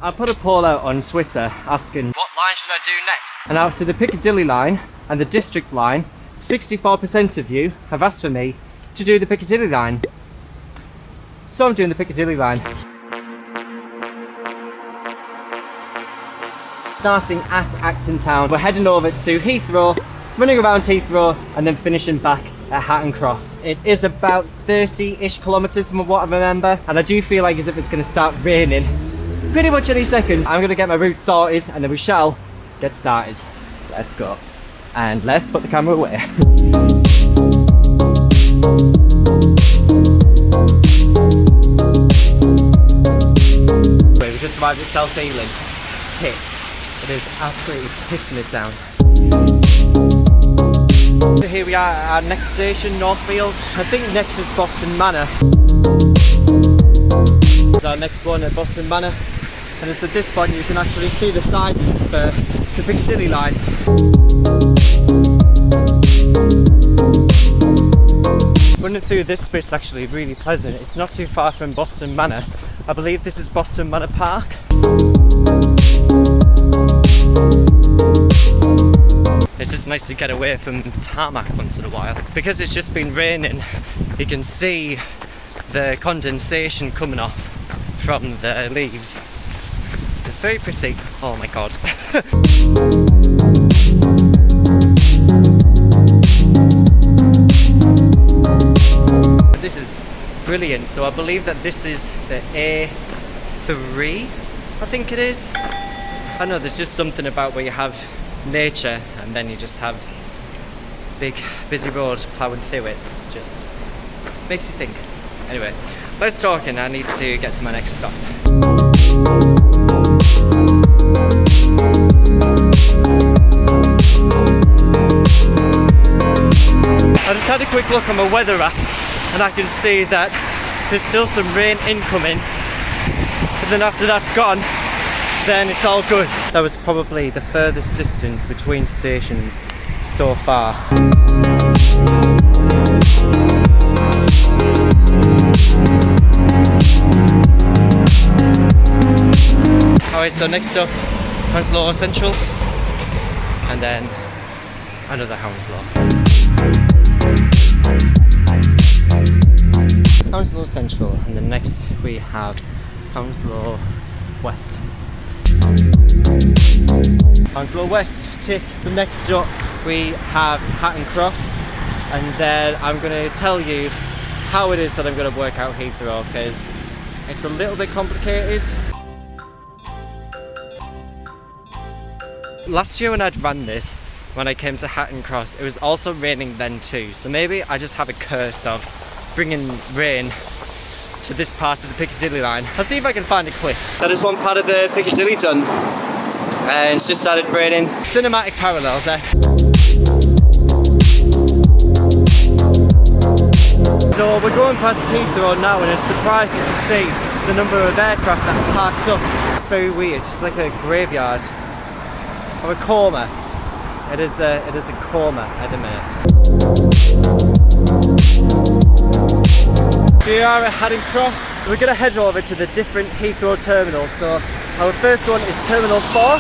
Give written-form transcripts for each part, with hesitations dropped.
I put a poll out on Twitter asking what line should I do next? And out to the Piccadilly line and the District line, 64% of you have asked for me to do the Piccadilly line. So I'm doing the Piccadilly line. Starting at Acton Town, we're heading over to Heathrow, running around Heathrow and then finishing back at Hatton Cross. It is about 30-ish kilometres from what I remember, and I do feel like as if it's going to start raining pretty much any second. I'm going to get my route sorted and then we shall get started. Let's go. And let's put the camera away. We just arrived at South Ealing. Tick. It is absolutely pissing it down. So here we are at our next station, Northfields. I think next is Boston Manor. It's our next one at Boston Manor. And it's at this point you can actually see the sidings for the Piccadilly line. Running through this bit's actually really pleasant. It's not too far from Boston Manor. I believe this is Boston Manor Park. It's just nice to get away from tarmac once in a while. Because it's just been raining, you can see the condensation coming off from the leaves. It's very pretty. Oh my god. This is brilliant. So I believe that this is the A3, I think it is. I know there's just something about where you have nature and then you just have big busy roads ploughing through it. Just makes you think. Anyway, let's talk and I need to get to my next stop. I just had a quick look on my weather app and I can see that there's still some rain incoming, but then after that's gone, then it's all good. That was probably the furthest distance between stations so far. Alright, so next up, Hounslow Central, and then another Hounslow. Hounslow Central, and then next we have Hounslow West. Hounslow West, tick. So next up we have Hatton Cross, and then I'm going to tell you how it is that I'm going to work out Heathrow, because it's a little bit complicated. Last year when I'd ran this, when I came to Hatton Cross, it was also raining then too, so maybe I just have a curse of bringing rain to this part of the Piccadilly line. I'll see if I can find a clip. That is one part of the Piccadilly done, and it's just started raining. Cinematic parallels there. So we're going past Heathrow now, and it's surprising to see the number of aircraft that are parked up. It's very weird. It's like a graveyard or a coma. It is a coma at the minute. We are at Hatton Cross. We're going to head over to the different Heathrow terminals. So our first one is Terminal 4,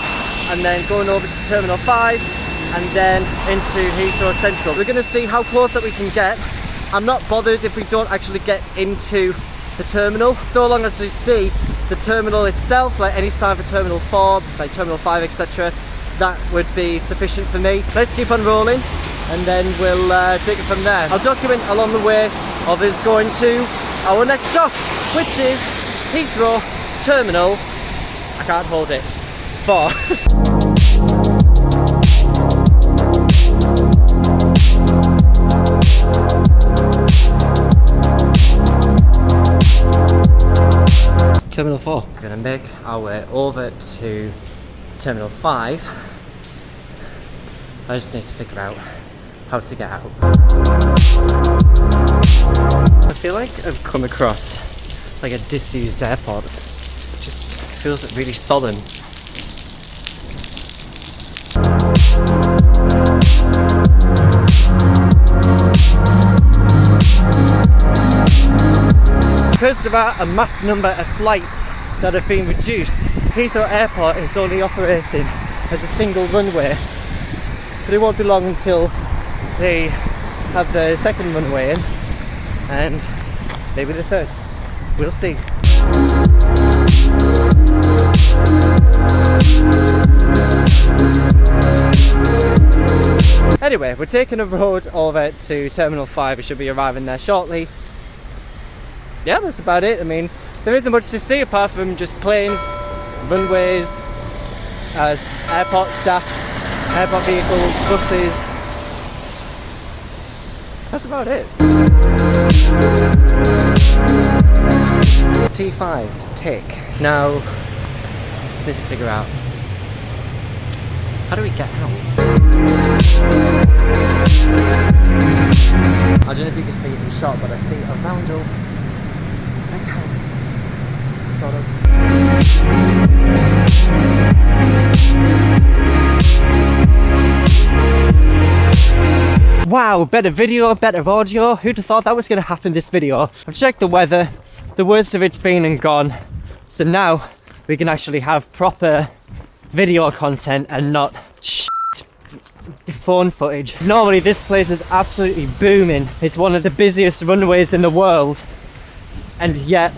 and then going over to Terminal 5, and then into Heathrow Central. We're going to see how close that we can get. I'm not bothered if we don't actually get into the terminal, so long as we see the terminal itself, like any sign for Terminal 4, like Terminal 5, etc. That would be sufficient for me. Let's keep on rolling, and then we'll take it from there. I'll document along the way of us going to our next stop, which is Heathrow Terminal, I can't hold it, 4. Terminal 4. We're going to make our way over to Terminal 5. I just need to figure out how to get out. I feel like I've come across like a disused airport. It just feels really solemn. Because there are a mass number of flights that have been reduced. Heathrow Airport is only operating as a single runway, but it won't be long until they have the second runway in, and maybe the third. We'll see. Anyway, we're taking a road over to Terminal 5. We should be arriving there shortly. Yeah, that's about it. I mean, there isn't much to see apart from just planes, runways, airport staff, airport vehicles, buses. That's about it. T5, tick. Now, just need to figure out, how do we get out? I don't know if you can see it in shot, but I see a roundel that counts, sort of. Wow, better video, better audio. Who'd have thought that was going to happen this video? I've checked the weather, the worst of it's been and gone, so now we can actually have proper video content and not phone footage. Normally this place is absolutely booming. It's one of the busiest runways in the world, and yet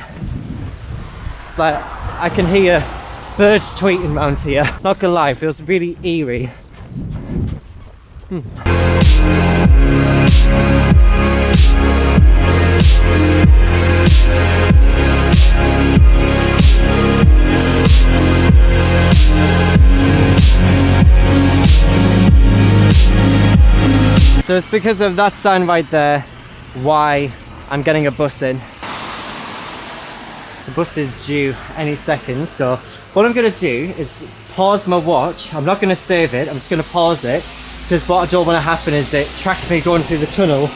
like I can hear birds tweeting around here. Not gonna lie, it feels really eerie. So it's because of that sign right there why I'm getting a bus in. The bus is due any second, so what I'm going to do is pause my watch. I'm not going to save it, I'm just going to pause it, because what I don't want to happen is it track me going through the tunnel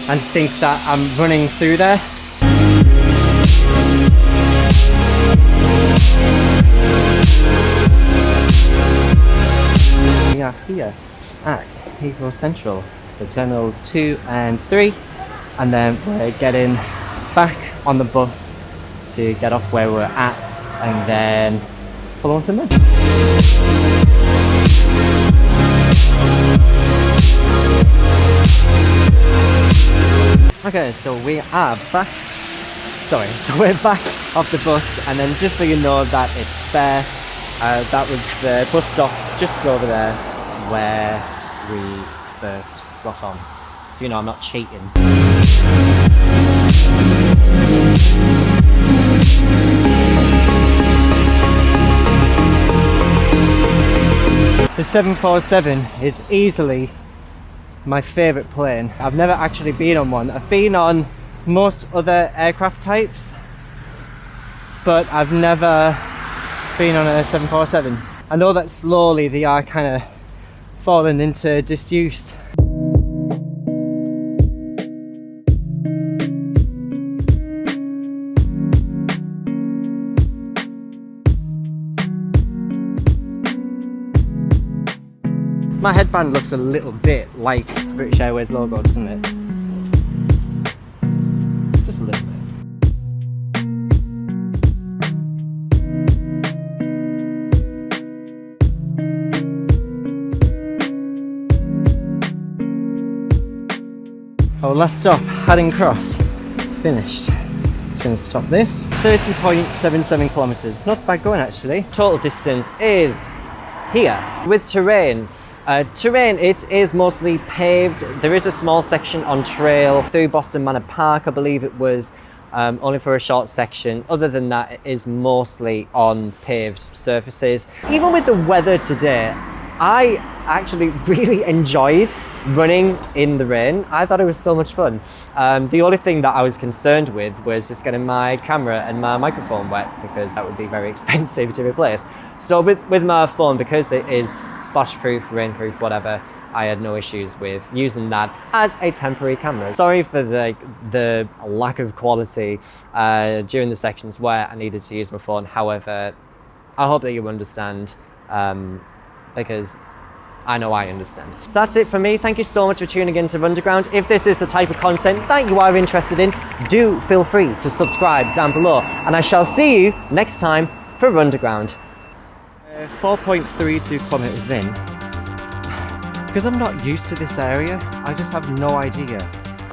and think that I'm running through there. We are here at Heathrow Central. So terminals 2 and 3, and then we're getting back on the bus to get off where we're at and then follow on from there. Okay, so we are back. So we're back off the bus, and then just so you know that it's fair, that was the bus stop just over there where we first got on, so you know I'm not cheating. The 747 is easily my favourite plane. I've never actually been on one. I've been on most other aircraft types, but I've never been on a 747. I know that slowly they are kind of falling into disuse. My headband looks a little bit like British Airways logo, doesn't it? Just a little bit. Our last stop, Haddon Cross, finished. It's going to stop this. 30.77 kilometres. Not bad going actually. Total distance is here. With terrain, it is mostly paved. There is a small section on trail through Boston Manor Park, I believe it was, only for a short section. Other than that, it is mostly on paved surfaces. Even with the weather today, I actually really enjoyed running in the rain. I thought it was so much fun. The only thing that I was concerned with was just getting my camera and my microphone wet, because that would be very expensive to replace. So with my phone, because it is splash-proof, rainproof, whatever, I had no issues with using that as a temporary camera. Sorry for the lack of quality during the sections where I needed to use my phone. However, I hope that you understand, because I know I understand. That's it for me. Thank you so much for tuning in to Runderground. If this is the type of content that you are interested in, do feel free to subscribe down below, and I shall see you next time for Runderground. 4.32 kilometers in. Because I'm not used to this area, I just have no idea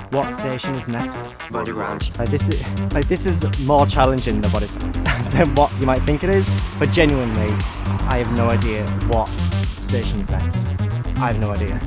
what station is next. Underground. This is more challenging than what you might think it is. But genuinely, I have no idea what station is next. I have no idea.